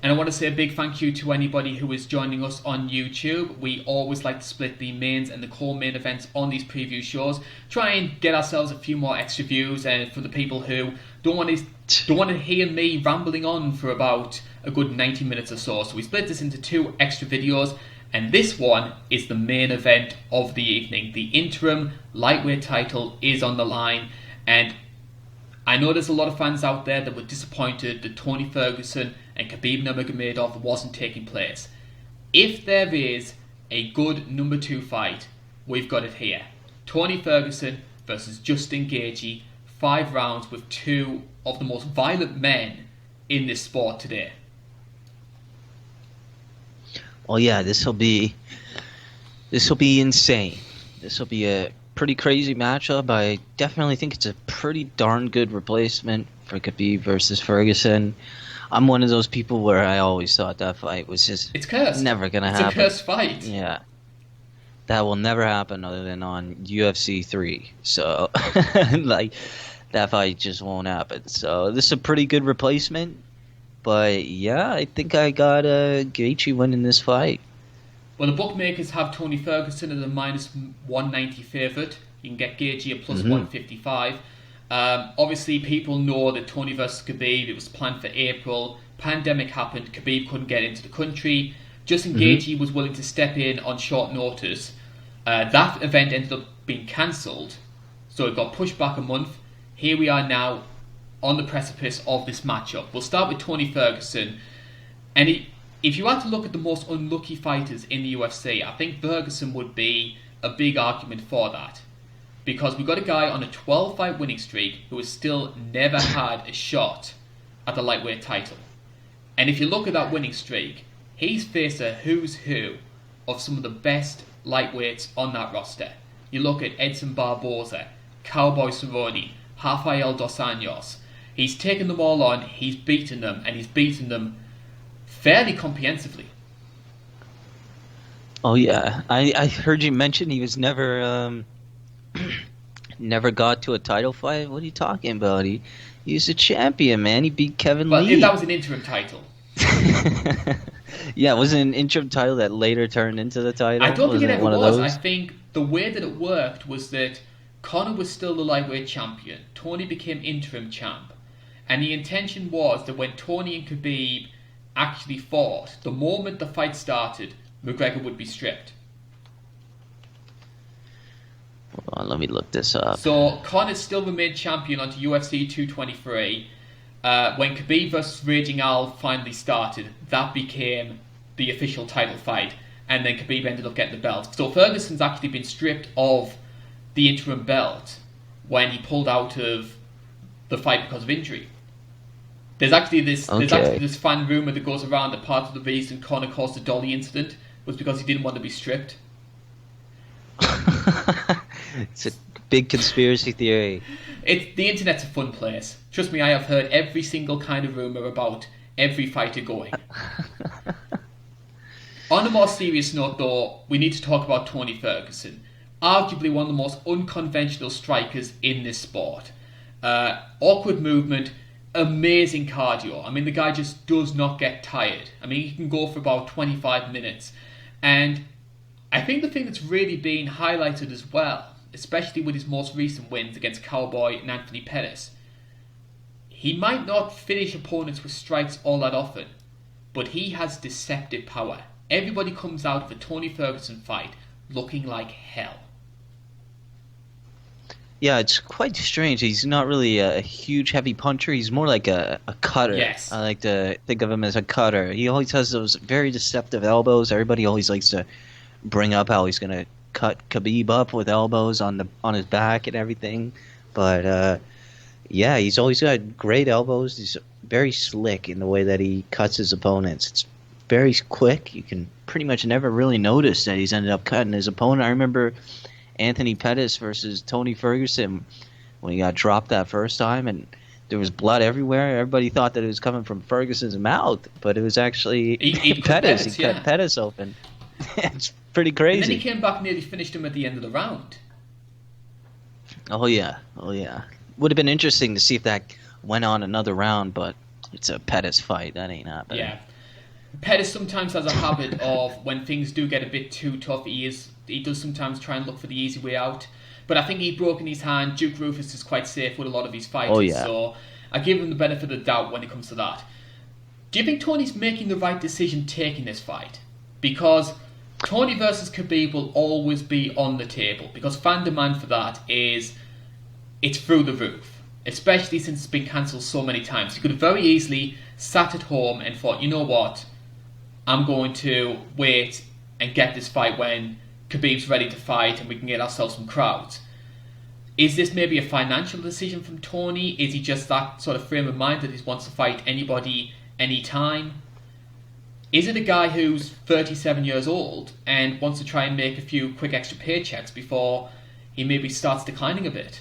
And I want to say a big thank you to anybody who is joining us on YouTube. We always like to split the mains and the co-main events on these preview shows. Try and get ourselves a few more extra views, and for the people who don't want to hear me rambling on for about a good 90 minutes or so. So we split this into 2 extra videos, and this one is the main event of the evening. The interim lightweight title is on the line, and I know there's a lot of fans out there that were disappointed that Tony Ferguson and Khabib Nurmagomedov wasn't taking place. If there is a good number 2 fight, we've got it here. Tony Ferguson versus Justin Gaethje, 5 rounds with 2 of the most violent men in this sport today. Well, yeah, this will be insane. This will be a pretty crazy matchup. I definitely think it's a pretty darn good replacement for Khabib versus Ferguson. I'm one of those people where I always thought that fight was just never gonna happen. It's a cursed fight. Yeah, that will never happen other than on UFC 3. So, like, that fight just won't happen. So this is a pretty good replacement. But yeah, I think I got Gaethje winning this fight. Well, the bookmakers have Tony Ferguson as a minus 190 favourite. You can get Gaethje at plus 155. Obviously, people know that Tony versus Khabib, it was planned for April. Pandemic happened. Khabib couldn't get into the country. Justin Gaethje was willing to step in on short notice. That event ended up being cancelled, so it got pushed back a month. Here we are now on the precipice of this matchup. We'll start with Tony Ferguson. And if you had to look at the most unlucky fighters in the UFC, I think Ferguson would be a big argument for that. Because we've got a guy on a 12-fight winning streak who has still never had a shot at the lightweight title. And if you look at that winning streak, he's faced a who's who of some of the best lightweights on that roster. You look at Edson Barboza, Cowboy Cerrone, Rafael Dos Anjos. He's taken them all on, he's beaten them, and he's beaten them fairly comprehensively. Oh yeah, I heard you mention he was never never got to a title fight. What are you talking about? He's a champion, man. He beat Kevin Lee. Well, that was an interim title. Yeah, it was an interim title that later turned into the title. I don't think it ever was. I think the way that it worked was that Conor was still the lightweight champion. Tony became interim champ. And the intention was that when Tony and Khabib actually fought, the moment the fight started, McGregor would be stripped. Hold on, let me look this up. So Conor still remained champion onto UFC 223. When Khabib vs Raging Al finally started, that became the official title fight. And then Khabib ended up getting the belt. So Ferguson's actually been stripped of the interim belt when he pulled out of the fight because of injury. There's actually this fan rumour that goes around that part of the reason Conor caused the dolly incident was because he didn't want to be stripped. It's a big conspiracy theory. The internet's a fun place. Trust me, I have heard every single kind of rumour about every fighter going. On a more serious note though, we need to talk about Tony Ferguson. Arguably one of the most unconventional strikers in this sport. Awkward movement, amazing cardio. I mean, the guy just does not get tired. I mean, he can go for about 25 minutes. And I think the thing that's really been highlighted as well, especially with his most recent wins against Cowboy and Anthony Pettis, he might not finish opponents with strikes all that often, but he has deceptive power. Everybody comes out of a Tony Ferguson fight looking like hell. Yeah, it's quite strange. He's not really a huge heavy puncher. He's more like a cutter. Yes. I like to think of him as a cutter. He always has those very deceptive elbows. Everybody always likes to bring up how he's going to cut Khabib up with elbows on his back and everything. But yeah, he's always got great elbows. He's very slick in the way that he cuts his opponents. It's very quick. You can pretty much never really notice that he's ended up cutting his opponent. I remember Anthony Pettis versus Tony Ferguson when he got dropped that first time, and there was blood everywhere. Everybody thought that it was coming from Ferguson's mouth, but it was actually Pettis. He cut Pettis open. It's pretty crazy. And then he came back and nearly finished him at the end of the round. Oh yeah. Would have been interesting to see if that went on another round, but it's a Pettis fight. That ain't happening. Yeah. Pettis sometimes has a habit of when things do get a bit too tough, he does sometimes try and look for the easy way out. But I think he's broken his hand. Duke Rufus is quite safe with a lot of his fighters, Oh, yeah. so I give him the benefit of the doubt when it comes to that. Do you think Tony's making the right decision taking this fight? Because Tony versus Khabib will always be on the table, because fan demand for that it's through the roof, especially since it's been cancelled so many times. You could have very easily sat at home and thought, you know what, I'm going to wait and get this fight when Khabib's ready to fight and we can get ourselves some crowds. Is this maybe a financial decision from Tony? Is he just that sort of frame of mind that he wants to fight anybody, anytime? Is it a guy who's 37 years old and wants to try and make a few quick extra paychecks before he maybe starts declining a bit?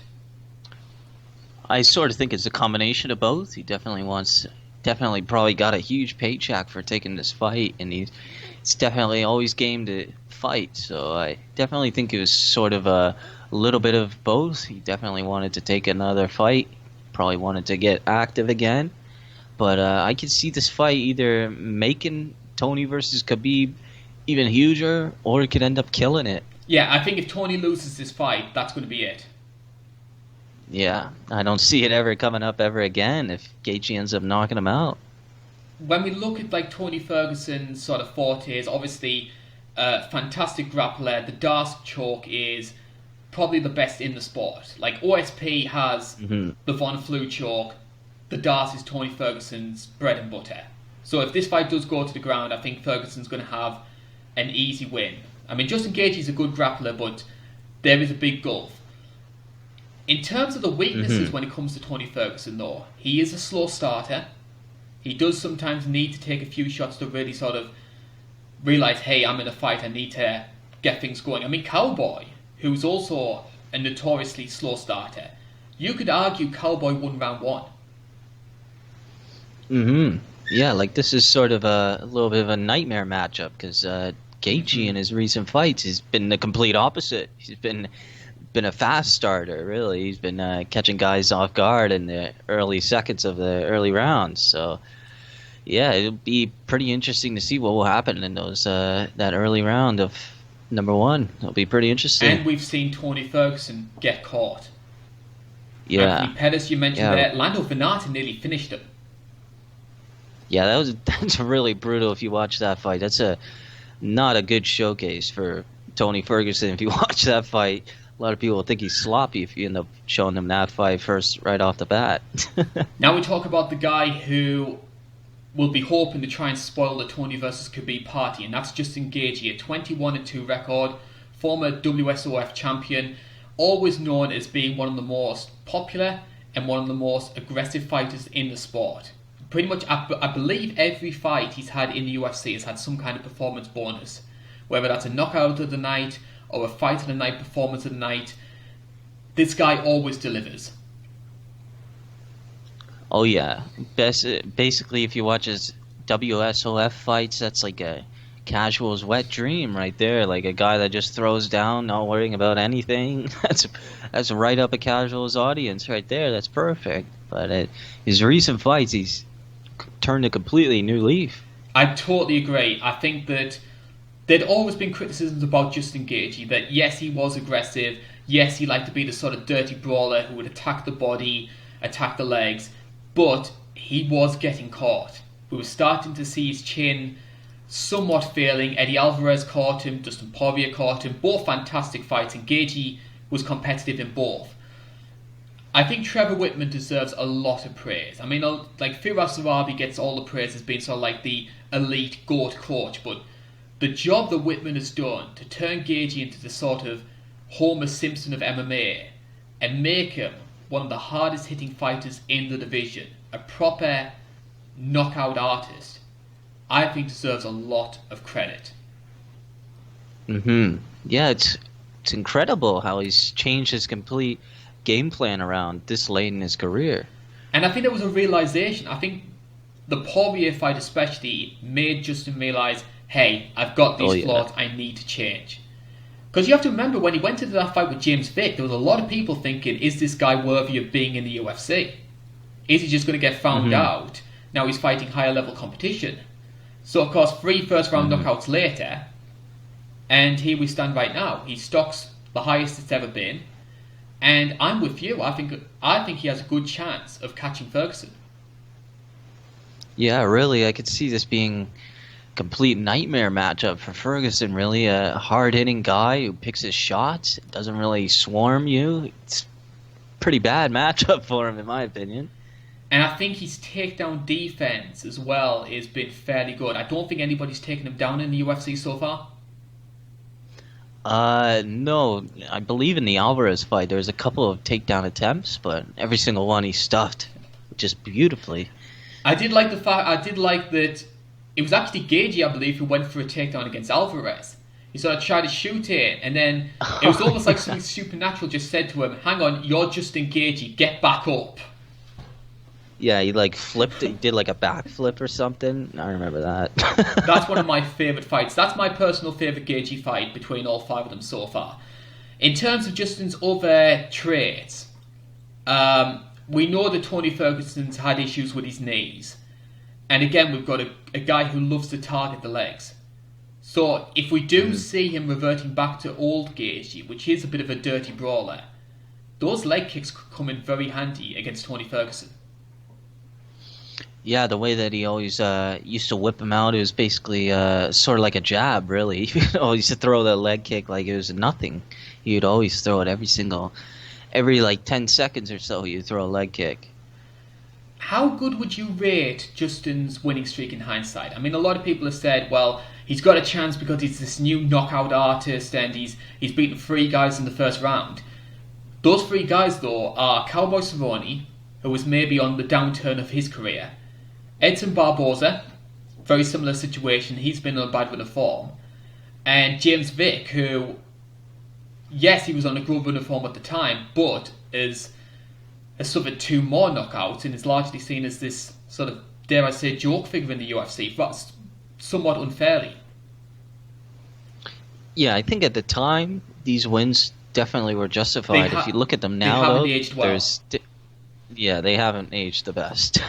I sort of think it's a combination of both. He definitely probably got a huge paycheck for taking this fight, and he's definitely always game to fight. So I definitely think it was sort of a little bit of both. He definitely wanted to take another fight, probably wanted to get active again. But I could see this fight either making Tony versus Khabib even huger, or it could end up killing it. Yeah, I think if Tony loses this fight, that's going to be it. Yeah, I don't see it ever coming up ever again if Gaethje ends up knocking him out. When we look at like Tony Ferguson's sort of fortes, obviously fantastic grappler. The Darce choke is probably the best in the sport. Like OSP has the Von Flue choke. The Darce is Tony Ferguson's bread and butter. So if this fight does go to the ground, I think Ferguson's going to have an easy win. I mean, Justin Gaethje is a good grappler, but there is a big gulf. In terms of the weaknesses when it comes to Tony Ferguson, though, he is a slow starter. He does sometimes need to take a few shots to really sort of realise, hey, I'm in a fight, I need to get things going. I mean, Cowboy, who's also a notoriously slow starter, you could argue Cowboy won round one. Yeah, like this is sort of a little bit of a nightmare matchup, because Gaethje in his recent fights has been the complete opposite. He's been a fast starter, really. He's been catching guys off guard in the early seconds of the early rounds. So, yeah, it'll be pretty interesting to see what will happen in those that early round of number one. It'll be pretty interesting. And we've seen Tony Ferguson get caught. Yeah. Anthony Pettis, you mentioned there. Lando Venata nearly finished him. Yeah, that's really brutal if you watch that fight. That's not a good showcase for Tony Ferguson if you watch that fight. A lot of people think he's sloppy if you end up showing him that fight first right off the bat. Now we talk about the guy who will be hoping to try and spoil the Tony versus Khabib party, and that's Justin Gaethje, a 21-2 record, former WSOF champion, always known as being one of the most popular and one of the most aggressive fighters in the sport. Pretty much, I believe every fight he's had in the UFC has had some kind of performance bonus, whether that's a knockout of the night or a fight of the night, performance of the night. This guy always delivers. Oh yeah, basically if you watch his WSOF fights, that's like a casual's wet dream right there. Like a guy that just throws down, not worrying about anything. That's right up a casual's audience right there. That's perfect. But his recent fights, he's turned a completely new leaf. I totally agree. I think that there'd always been criticisms about Justin Gaethje, that yes, he was aggressive, yes, he liked to be the sort of dirty brawler who would attack the body, attack the legs, but he was getting caught. We were starting to see his chin somewhat failing. Eddie Alvarez caught him, Dustin Poirier caught him, both fantastic fights, and Gaethje was competitive in both. I think Trevor Whitman deserves a lot of praise. I mean, like Firas Zahabi gets all the praise as being sort of like the elite GOAT coach, but the job that Whitman has done to turn Gaethje into the sort of Homer Simpson of MMA and make him one of the hardest hitting fighters in the division, a proper knockout artist, I think deserves a lot of credit. Yeah, it's incredible how he's changed his complete game plan around this late in his career. And I think there was a realization. I think the Poirier fight especially made Justin realize, hey, I've got these flaws, I need to change. Because you have to remember, when he went into that fight with James Vick, there was a lot of people thinking, is this guy worthy of being in the UFC? Is he just going to get found out? Now he's fighting higher level competition. So, of course, 3 first-round knockouts later, and here we stand right now. His stock's the highest it's ever been, and I'm with you. I think he has a good chance of catching Ferguson. Yeah, really, I could see this being a complete nightmare matchup for Ferguson, really. A hard-hitting guy who picks his shots, doesn't really swarm you. It's a pretty bad matchup for him, in my opinion. And I think his takedown defense as well has been fairly good. I don't think anybody's taken him down in the UFC so far. No, I believe in the Alvarez fight. There's a couple of takedown attempts, but every single one he stuffed just beautifully. I did like that it was actually Gaethje, I believe, who went for a takedown against Alvarez. He sort of tried to shoot it, and then it was almost like something supernatural just said to him, "Hang on, you're Justin Gaethje, get back up." Yeah, he like flipped. He did like a backflip or something. I remember that. That's one of my favourite fights. That's my personal favourite Gaethje fight between all 5 of them so far. In terms of Justin's other traits, we know that Tony Ferguson's had issues with his knees. And again, we've got a guy who loves to target the legs. So if we do see him reverting back to old Gaethje, which is a bit of a dirty brawler, those leg kicks could come in very handy against Tony Ferguson. Yeah, the way that he always used to whip him out, it was basically sort of like a jab, really. He used to throw the leg kick like it was nothing. He'd always throw it every like 10 seconds or so, he'd throw a leg kick. How good would you rate Justin's winning streak in hindsight? I mean, a lot of people have said, well, he's got a chance because he's this new knockout artist and he's beaten 3 guys in the first round. Those 3 guys, though, are Cowboy Cerrone, who was maybe on the downturn of his career, Edson Barboza, very similar situation, he's been on a bad run of form, and James Vick, who, yes, he was on a good run of form at the time, but has suffered 2 more knockouts and is largely seen as this sort of, dare I say, joke figure in the UFC, but somewhat unfairly. Yeah, I think at the time, these wins definitely were justified. If you look at them now, though, aged well. They haven't aged the best.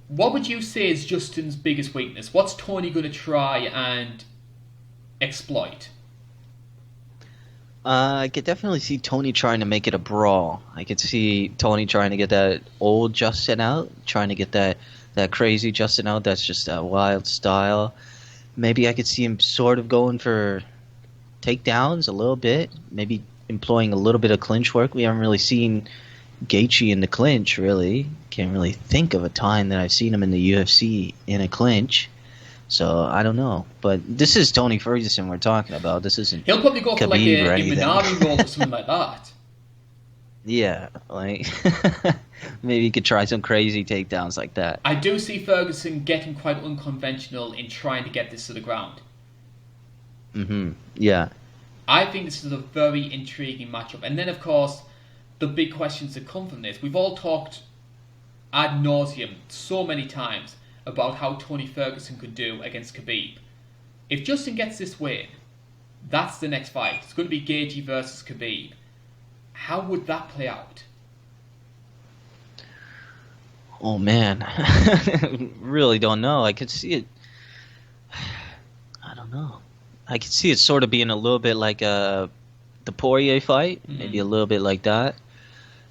What would you say is Justin's biggest weakness? What's Tony going to try and exploit? I could definitely see Tony trying to make it a brawl. I could see Tony trying to get that old Justin out, trying to get that crazy Justin out. That's just that wild style. Maybe I could see him sort of going for takedowns a little bit, maybe employing a little bit of clinch work. We haven't really seen Gaethje in the clinch, really. Can't really think of a time that I've seen him in the UFC in a clinch. So, I don't know. But this is Tony Ferguson we're talking about. This isn't He'll probably go for like a Minari roll or something like that. Yeah, like maybe he could try some crazy takedowns like that. I do see Ferguson getting quite unconventional in trying to get this to the ground. Yeah. I think this is a very intriguing matchup. And then, of course, the big questions that come from this. We've all talked ad nauseum so many times about how Tony Ferguson could do against Khabib. If Justin gets this win, that's the next fight. It's going to be Gaethje versus Khabib. How would that play out? Oh, man. Really don't know. I could see it. I don't know. I could see it sort of being a little bit like the Poirier fight. Maybe a little bit like that.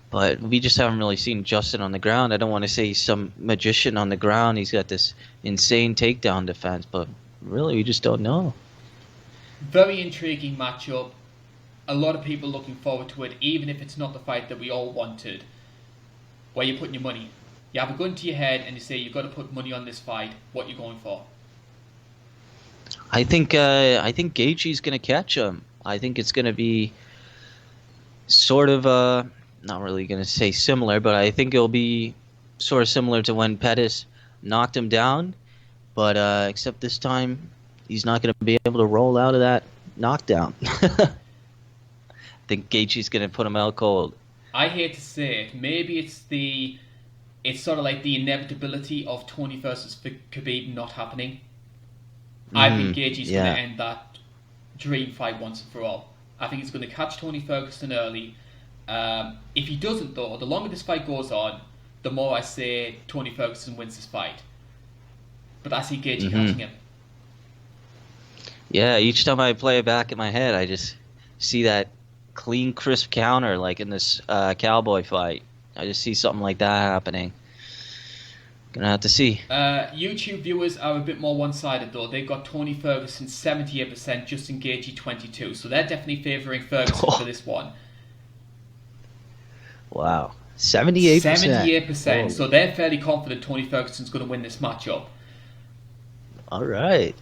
But we just haven't really seen Justin on the ground. I don't want to say he's some magician on the ground. He's got this insane takedown defense. But really, we just don't know. Very intriguing matchup. A lot of people looking forward to it, even if it's not the fight that we all wanted. Where you're putting your money. You have a gun to your head and you say you've got to put money on this fight. What are you going for? I think Gaethje's going to catch him. I think it's going to be sort of not really going to say similar, but I think it'll be sort of similar to when Pettis knocked him down, but except this time he's not going to be able to roll out of that knockdown. I think Gaethje's going to put him out cold. I hate to say it, maybe it's sort of like the inevitability of Tony versus Khabib not happening. I think Gaethje's going to end that dream fight once and for all. I think he's going to catch Tony Ferguson early. If he doesn't, though, the longer this fight goes on, the more I say Tony Ferguson wins this fight. but I see Gaethje Mm-hmm. catching him. Yeah, each time I play it back in my head, I just see that clean, crisp counter like in this Cowboy fight. I just see something like that happening. Gonna have to see. YouTube viewers are a bit more one-sided though. They've got Tony Ferguson 78%, Justin Gaethje 22%. So they're definitely favouring Ferguson for this one. Wow. 78%. 78%. So they're fairly confident Tony Ferguson's going to win this matchup. All right.